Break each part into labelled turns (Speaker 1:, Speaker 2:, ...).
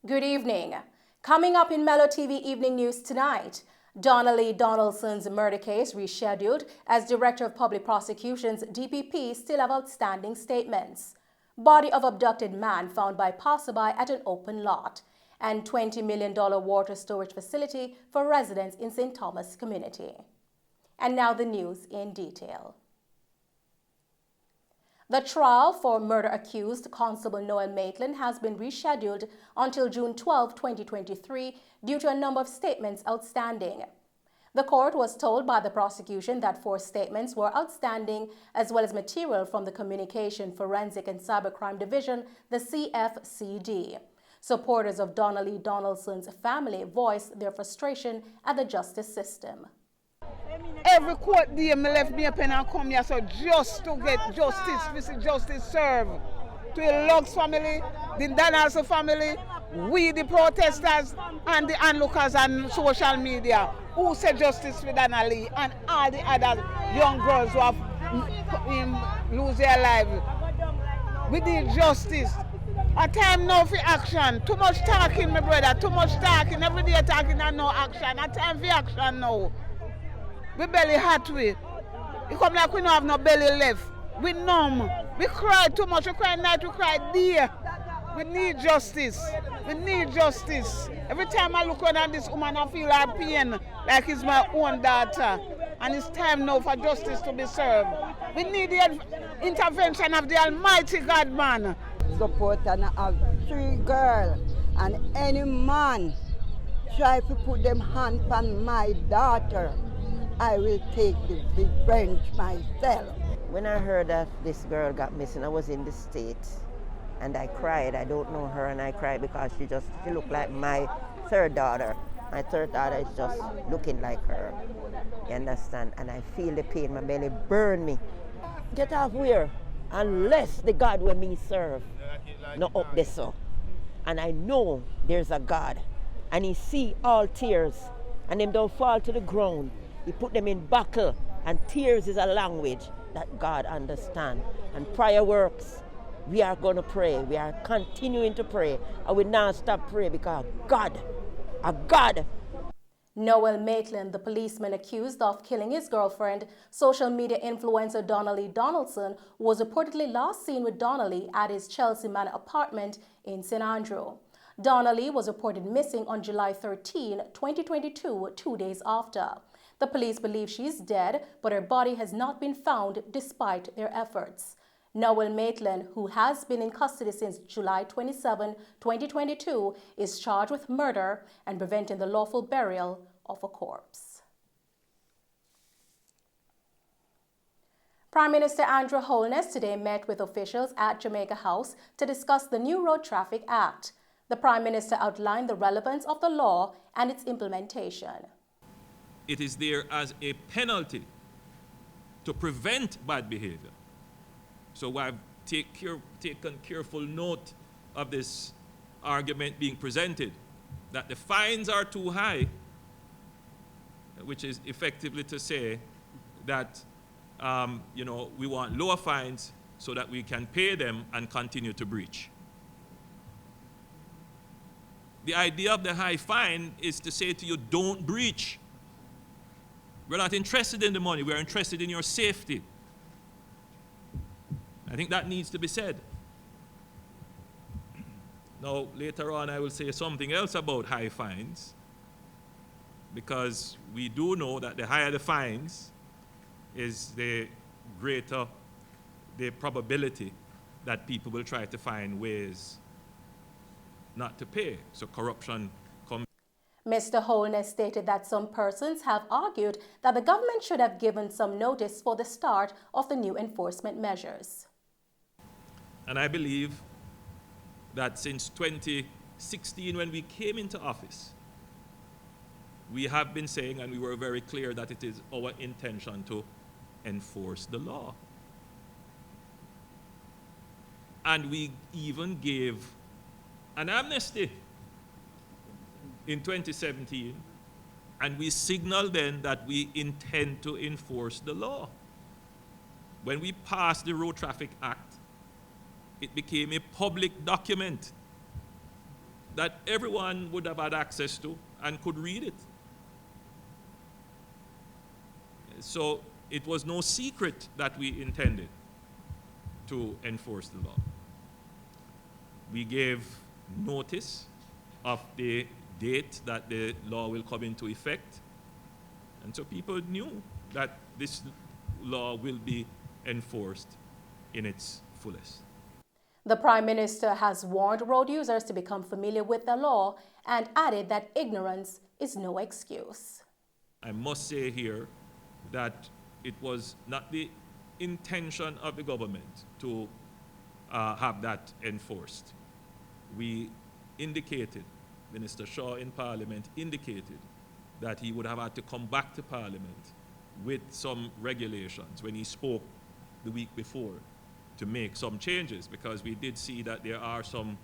Speaker 1: Good evening. Coming up in Mello TV Evening News tonight, Donnelly Donaldson's murder case rescheduled as Director of Public Prosecutions DPP still have outstanding statements. Body of abducted man found by passerby at an open lot. And $20 million water storage facility for residents in St. Thomas community. And now the news in detail. The trial for murder-accused Constable Noel Maitland has been rescheduled until June 12, 2023 due to a number of statements outstanding. The court was told by the prosecution that 4 statements were outstanding, as well as material from the Communication, Forensic and Cybercrime Division, the CFCD. Supporters of Donnelly Donaldson's family voiced their frustration at the justice system.
Speaker 2: Every court day, me left me a pen and come here so just to get justice, visit justice serve. To the Lux family, the Donaldson family, we the protesters and the onlookers on social media who say justice for Donnelly and all the other young girls who have lose their lives. We need justice. A time now for action. Too much talking, my brother, too much talking. Every day talking and no action. A time for action now. We belly hot we. It come like we don't have no belly left. We numb. We cry too much. We cry night, we cry day. We need justice. We need justice. Every time I look at this woman, I feel her pain like it's my own daughter. And it's time now for justice to be served. We need the intervention of the Almighty God, man.
Speaker 3: Support and have 3 girls and any man try to put them hand on my daughter, I will take the revenge myself.
Speaker 4: When I heard that this girl got missing, I was in the States and I cried. I don't know her and I cried because she looked like my 3rd daughter. My 3rd daughter is just looking like her. You understand? And I feel the pain, my belly burn me. Get off where? Unless the God where me serve, not up there so. And I know there's a God and he see all tears and them don't fall to the ground. He put them in buckle, and tears is a language that God understands. And prayer works. We are going to pray. We are continuing to pray. And we now stop praying because God.
Speaker 1: Noel Maitland, the policeman accused of killing his girlfriend, social media influencer Donnelly Donaldson, was reportedly last seen with Donnelly at his Chelsea Manor apartment in St. Andrew. Donnelly was reported missing on July 13, 2022, 2 days after. The police believe she is dead, but her body has not been found despite their efforts. Noel Maitland, who has been in custody since July 27, 2022, is charged with murder and preventing the lawful burial of a corpse. Prime Minister Andrew Holness today met with officials at Jamaica House to discuss the new Road Traffic Act. The Prime Minister outlined the relevance of the law and its implementation.
Speaker 5: It is there as a penalty to prevent bad behavior. So I've taken careful note of this argument being presented, that the fines are too high, which is effectively to say that we want lower fines so that we can pay them and continue to breach. The idea of the high fine is to say to you, don't breach. We're not interested in the money, we're interested in your safety. I think that needs to be said. Now, later on, I will say something else about high fines, because we do know that the higher the fines is the greater the probability that people will try to find ways not to pay. So corruption comes.
Speaker 1: Mr. Holness stated that some persons have argued that the government should have given some notice for the start of the new enforcement measures.
Speaker 5: And I believe that since 2016, when we came into office, we have been saying, and we were very clear, that it is our intention to enforce the law. And we even gave an amnesty in 2017, and we signaled then that we intend to enforce the law. When we passed the Road Traffic Act, it became a public document. that everyone would have had access to and could read it. So it was no secret that we intended to enforce the law. We gave notice of the date that the law will come into effect, and so people knew that this law will be enforced in its fullest.
Speaker 1: The Prime Minister has warned road users to become familiar with the law and added that ignorance is no excuse.
Speaker 5: I must say here that it was not the intention of the government to have that enforced. We indicated, Minister Shaw in Parliament indicated that he would have had to come back to Parliament with some regulations when he spoke the week before to make some changes, because we did see that there are some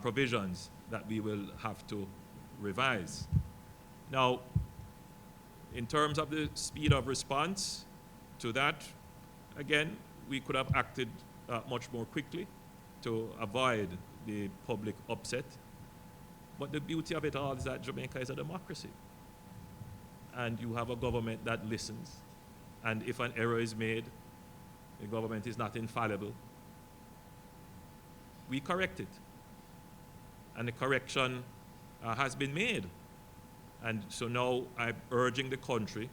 Speaker 5: provisions that we will have to revise. Now, in terms of the speed of response to that, again, we could have acted much more quickly to avoid the public upset. But the beauty of it all is that Jamaica is a democracy. And you have a government that listens. And if an error is made, the government is not infallible. We correct it. And the correction has been made. And so now I'm urging the country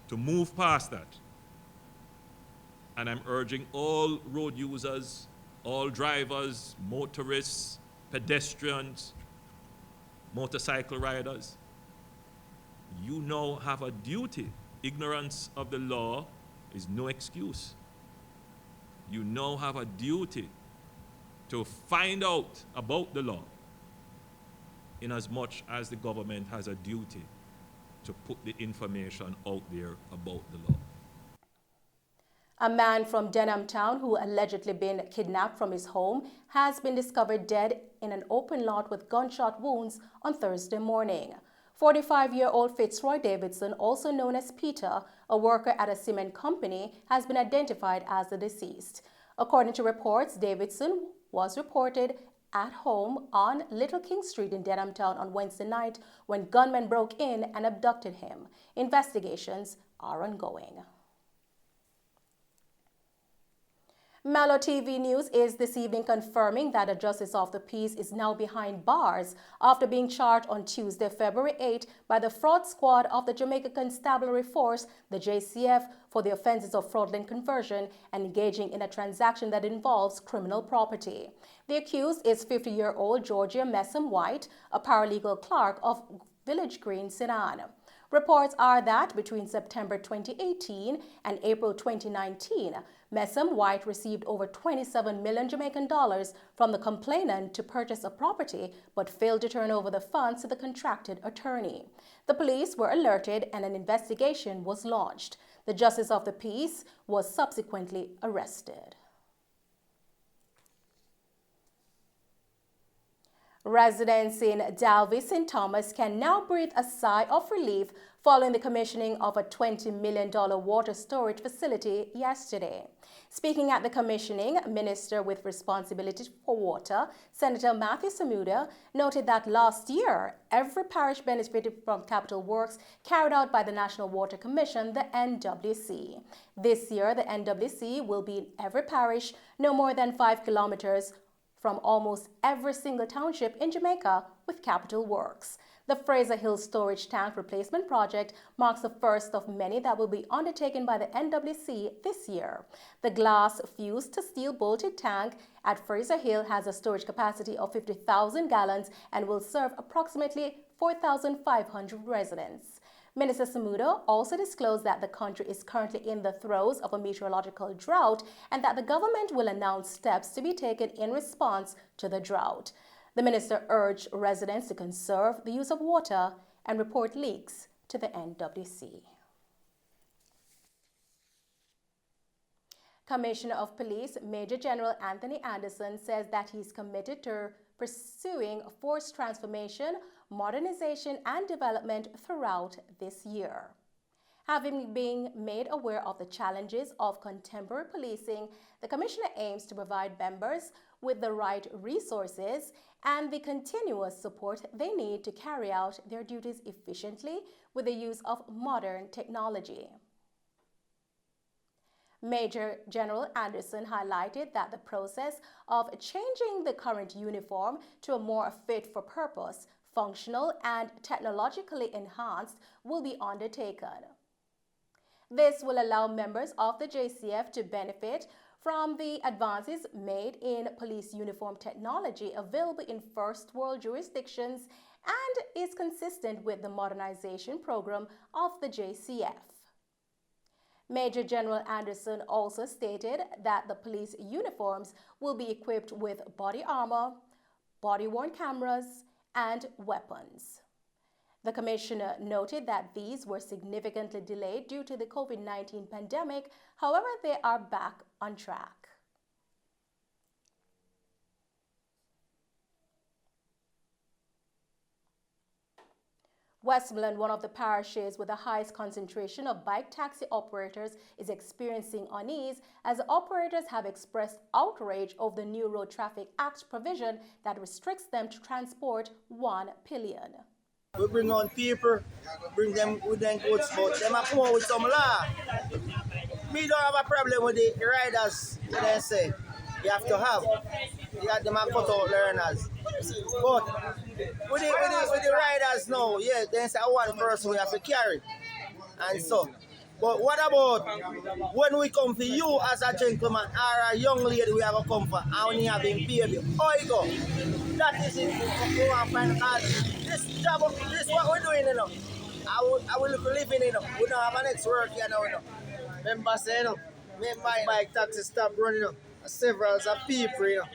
Speaker 5: to move past that. And I'm urging all road users, all drivers, motorists, pedestrians, motorcycle riders, you now have a duty. Ignorance of the law is no excuse. You now have a duty to find out about the law, in as much as the government has a duty to put the information out there about the law.
Speaker 1: A man from Denham Town who allegedly been kidnapped from his home has been discovered dead in an open lot with gunshot wounds on Thursday morning. 45-year-old Fitzroy Davidson, also known as Peter, a worker at a cement company, has been identified as the deceased. According to reports, Davidson was reported at home on Little King Street in Denham Town on Wednesday night when gunmen broke in and abducted him. Investigations are ongoing. Mello TV News is this evening confirming that a Justice of the Peace is now behind bars after being charged on Tuesday, February 8 by the fraud squad of the Jamaica Constabulary Force, the JCF, for the offenses of fraudulent conversion and engaging in a transaction that involves criminal property. The accused is 50-year-old Georgia Messam White, a paralegal clerk of Village Green, Sinan. Reports are that between September 2018 and April 2019, Messam White received over 27 million Jamaican dollars from the complainant to purchase a property but failed to turn over the funds to the contracted attorney. The police were alerted and an investigation was launched. The Justice of the Peace was subsequently arrested. Residents in Dalby St. Thomas can now breathe a sigh of relief following the commissioning of a $20 million water storage facility yesterday. Speaking at the commissioning, Minister with Responsibility for Water, Senator Matthew Samuda, noted that last year, every parish benefited from capital works carried out by the National Water Commission, the NWC. This year, the NWC will be in every parish no more than 5 kilometers from almost every single township in Jamaica with capital works. The Fraser Hill Storage Tank Replacement Project marks the first of many that will be undertaken by the NWC this year. The glass fused to steel bolted tank at Fraser Hill has a storage capacity of 50,000 gallons and will serve approximately 4,500 residents. Minister Samuda also disclosed that the country is currently in the throes of a meteorological drought and that the government will announce steps to be taken in response to the drought. The minister urged residents to conserve the use of water and report leaks to the NWC. Commissioner of Police Major General Anthony Anderson says that he's committed to pursuing forced transformation, modernization, and development throughout this year. Having been made aware of the challenges of contemporary policing, the Commissioner aims to provide members with the right resources and the continuous support they need to carry out their duties efficiently with the use of modern technology. Major General Anderson highlighted that the process of changing the current uniform to a more fit-for-purpose, functional, and technologically enhanced will be undertaken. This will allow members of the JCF to benefit from the advances made in police uniform technology available in first world jurisdictions and is consistent with the modernization program of the JCF. Major General Anderson also stated that the police uniforms will be equipped with body armor, body-worn cameras, and weapons. The commissioner noted that these were significantly delayed due to the COVID-19 pandemic. However, they are back on track. Westmoreland, one of the parishes with the highest concentration of bike taxi operators, is experiencing unease as operators have expressed outrage over the new Road Traffic Act provision that restricts them to transport 1 pillion.
Speaker 6: We bring on people, bring them with them goods, but them are come out with some law. Me don't have a problem with the riders, they say. You have to have. Them are cut out learners. But with the riders now, yeah, there's one person we have to carry. And so, but what about when we come for you as a gentleman or a young lady we have to come for and we have been paid? How you go? That is it. We want to find out. This job, this is what we're doing, you know. I will look for living, you know. We don't have an next work here now, you know. Remember, say, you know, my bike taxi stop running, you know. Several of people, you know.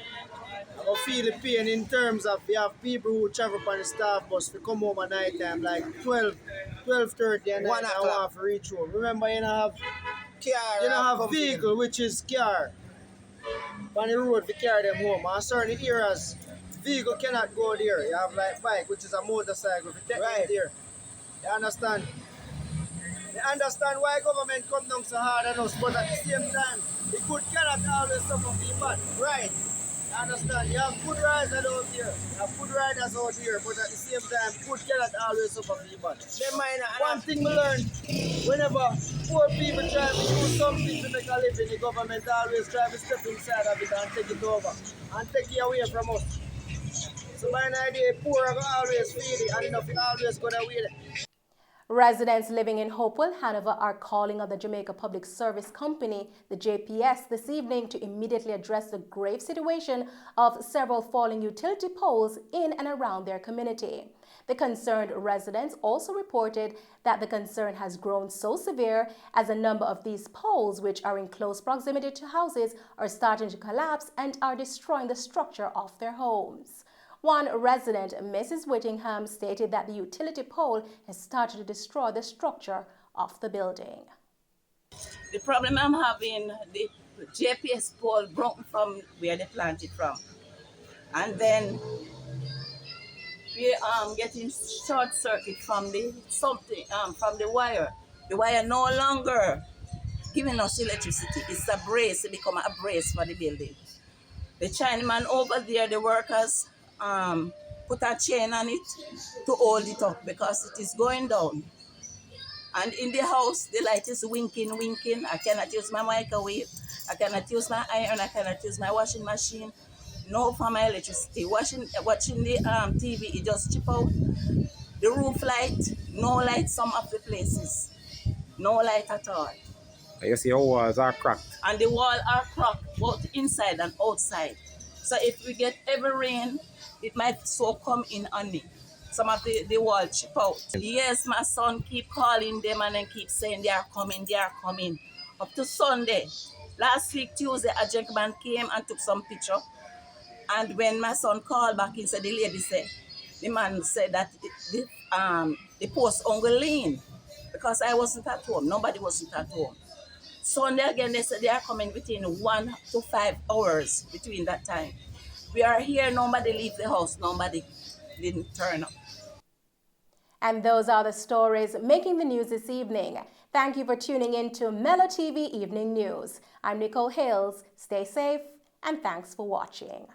Speaker 6: I feel the pain in terms of you have people who travel on the staff bus to come home at night time, like 12:30 and 1 o'clock to reach home. Remember, you don't have car, you don't have vehicle, which is car, on the road to carry them home. And certain areas, vehicle cannot go there. You have like bike, which is a motorcycle, to take right there. You understand? You understand why government come down so hard on us, but at the same time, the good cannot always suffer the bad. Right. You understand? You have good riders out here. You have good riders out here, but at the same time, good cannot always suffer the bad. One thing we learned, whenever poor people try to do something to make a living, the government always try to step inside of it and take it over and take it away from us. So my idea, poor are always feel it and enough always gonna wait it.
Speaker 1: Residents living in Hopewell, Hanover are calling on the Jamaica Public Service Company, the JPS, this evening to immediately address the grave situation of several falling utility poles in and around their community. The concerned residents also reported that the concern has grown so severe as a number of these poles, which are in close proximity to houses, are starting to collapse and are destroying the structure of their homes. One resident, Mrs. Whittingham, stated that the utility pole has started to destroy the structure of the building.
Speaker 7: The problem I'm having, the JPS pole broke from where they planted from. And then we getting short circuit from the from the wire. The wire no longer giving us electricity. It's a brace, it become a brace for the building. The Chinaman over there, the workers, put a chain on it to hold it up because it is going down. And in the house, the light is winking. I cannot use my microwave. I cannot use my iron. I cannot use my washing machine. No for my electricity. Watching the TV, it just chip out. The roof light, no light some of the places. No light at all.
Speaker 8: You see your walls are cracked.
Speaker 7: And the walls are cracked, both inside and outside. So if we get heavy rain, it might so come in on me. Some of the wall chip out. Yes, my son keep calling them and then keep saying they are coming. Up to Sunday. Last week, Tuesday, a gentleman came and took some picture. And when my son called back, he said, the lady said, the man said that the post only lean because I wasn't at home. Nobody wasn't at home. Sunday again, they said they are coming within 1 to 5 hours between that time. We are here, nobody leave the house, nobody didn't turn up.
Speaker 1: And those are the stories making the news this evening. Thank you for tuning in to Mello TV Evening News. I'm Nicole Hales. Stay safe and thanks for watching.